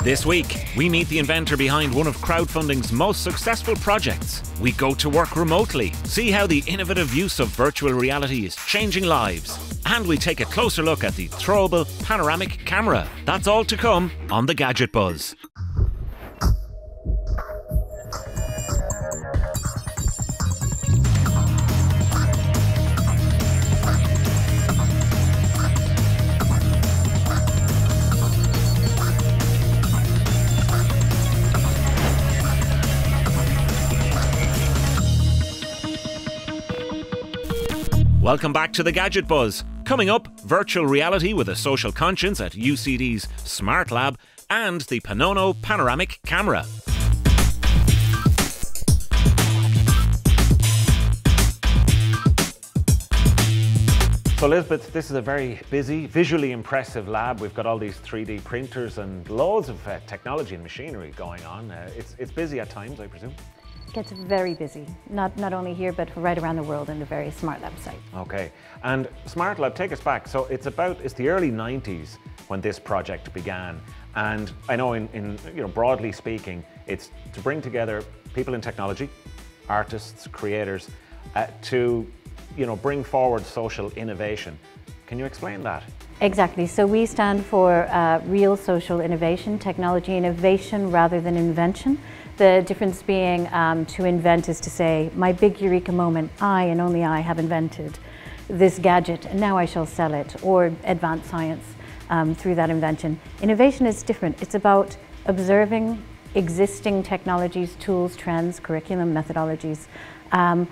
This week, we meet the inventor behind one of crowdfunding's most successful projects. We go to work remotely, see how the innovative use of virtual reality is changing lives. And we take a closer look at the throwable panoramic camera. That's all to come on the Gadget Buzz. Welcome back to the Gadget Buzz. Coming up, virtual reality with a social conscience at UCD's SMARTlab and the Panono panoramic camera. So Elizabeth, this is a very busy, visually impressive lab. We've got all these 3D printers and loads of technology and machinery going on. It's busy at times, I presume? It gets very busy, not only here, but right around the world in the various SMARTlab sites. Okay, and SMARTlab, take us back. So it's the early 90s when this project began. And I know in broadly speaking, it's to bring together people in technology, artists, creators, to bring forward social innovation. Can you explain that? Exactly. So we stand for real social innovation, technology innovation rather than invention. The difference being to invent is to say, my big eureka moment, I and only I have invented this gadget and now I shall sell it, or advance science through that invention. Innovation is different. It's about observing existing technologies, tools, trends, curriculum, methodologies, and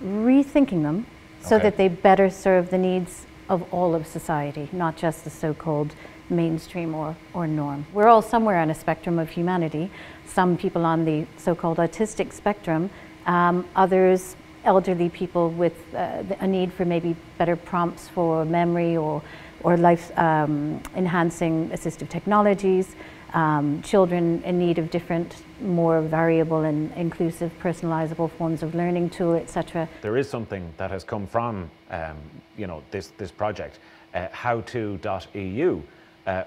rethinking them so that they better serve the needs of all of society, not just the so-called mainstream or norm. We're all somewhere on a spectrum of humanity. Some people on the so-called autistic spectrum, others elderly people with a need for maybe better prompts for memory or life enhancing assistive technologies, children in need of different, more variable and inclusive personalizable forms of learning tool, etc. There is something that has come from this project, howto.eu,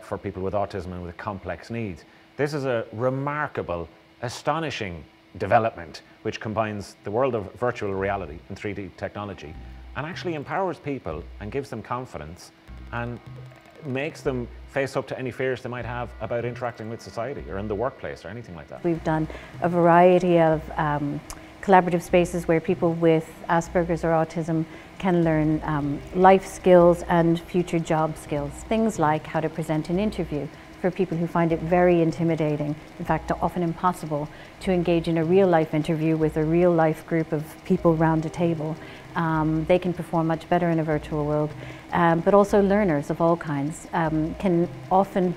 for people with autism and with complex needs. This is a remarkable, astonishing development which combines the world of virtual reality and 3D technology and actually empowers people and gives them confidence and makes them face up to any fears they might have about interacting with society or in the workplace or anything like that. We've done a variety of collaborative spaces where people with Asperger's or autism can learn life skills and future job skills. Things like how to present an interview for people who find it very intimidating, in fact often impossible, to engage in a real life interview with a real life group of people round a table. They can perform much better in a virtual world, but also learners of all kinds can often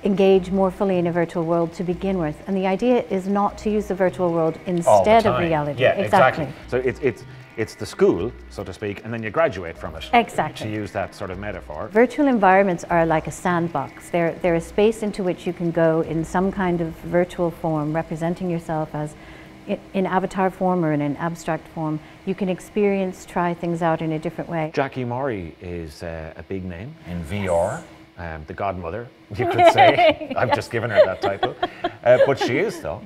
engage more fully in a virtual world to begin with. And the idea is not to use the virtual world instead of reality. Yeah, exactly. So it's the school, so to speak, and then you graduate from it. Exactly. To use that sort of metaphor. Virtual environments are like a sandbox. They're a space into which you can go in some kind of virtual form, representing yourself as in avatar form or in an abstract form. You can experience, try things out in a different way. Jackie Mori is a big name in VR. The godmother, you could say. I've just given her that title. But she is, though.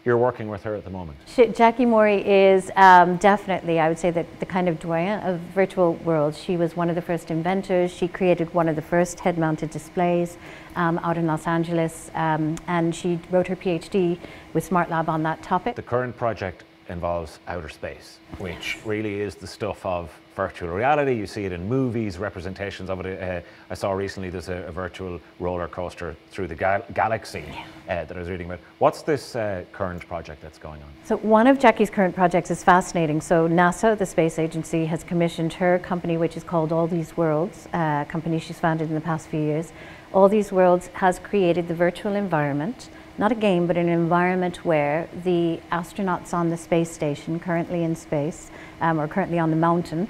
You're working with her at the moment. Jackie Mori is definitely, I would say, the kind of doyen of virtual worlds. She was one of the first inventors. She created one of the first head-mounted displays out in Los Angeles, and she wrote her PhD with SMARTlab on that topic. The current project involves outer space, which really is the stuff of virtual reality. You see it in movies, representations of it. I saw recently there's a virtual roller coaster through the galaxy that I was reading about. What's this current project that's going on? So one of Jackie's current projects is fascinating. So NASA, the space agency, has commissioned her company, which is called All These Worlds, a company she's founded in the past few years. All These Worlds has created the virtual environment, not a game, but an environment where the astronauts on the space station, currently in space, or currently on the mountain,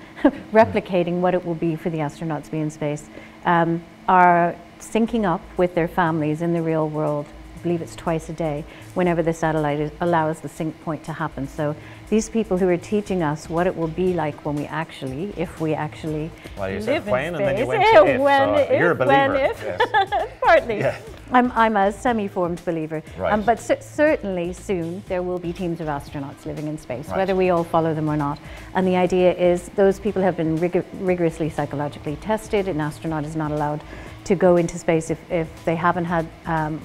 replicating what it will be for the astronauts to be in space, are syncing up with their families in the real world believe it's twice a day, whenever the satellite allows the sync point to happen. So these people who are teaching us what it will be like when we actually, if we actually well, you live said in when, space. and then you went to if, When, so if, you're a believer. when, if. Yes. Partly. Yeah. I'm a semi-formed believer, Right. but certainly soon there will be teams of astronauts living in space, Right. whether we all follow them or not. And the idea is those people have been rigorously psychologically tested. An astronaut is not allowed to go into space if they haven't had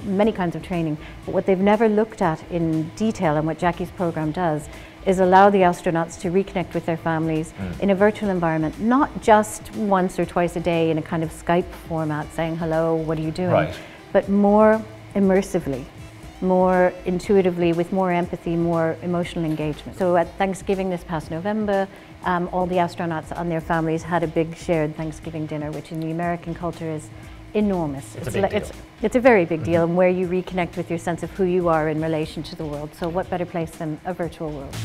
many kinds of training. But what they've never looked at in detail, and what Jackie's program does, is allow the astronauts to reconnect with their families in a virtual environment, not just once or twice a day in a kind of Skype format saying, hello, what are you doing? Right. But more immersively, more intuitively, with more empathy, more emotional engagement. So at Thanksgiving this past November, all the astronauts and their families had a big shared Thanksgiving dinner, which in the American culture is enormous. It's a big deal. It's a very big deal, and where you reconnect with your sense of who you are in relation to the world. So what better place than a virtual world?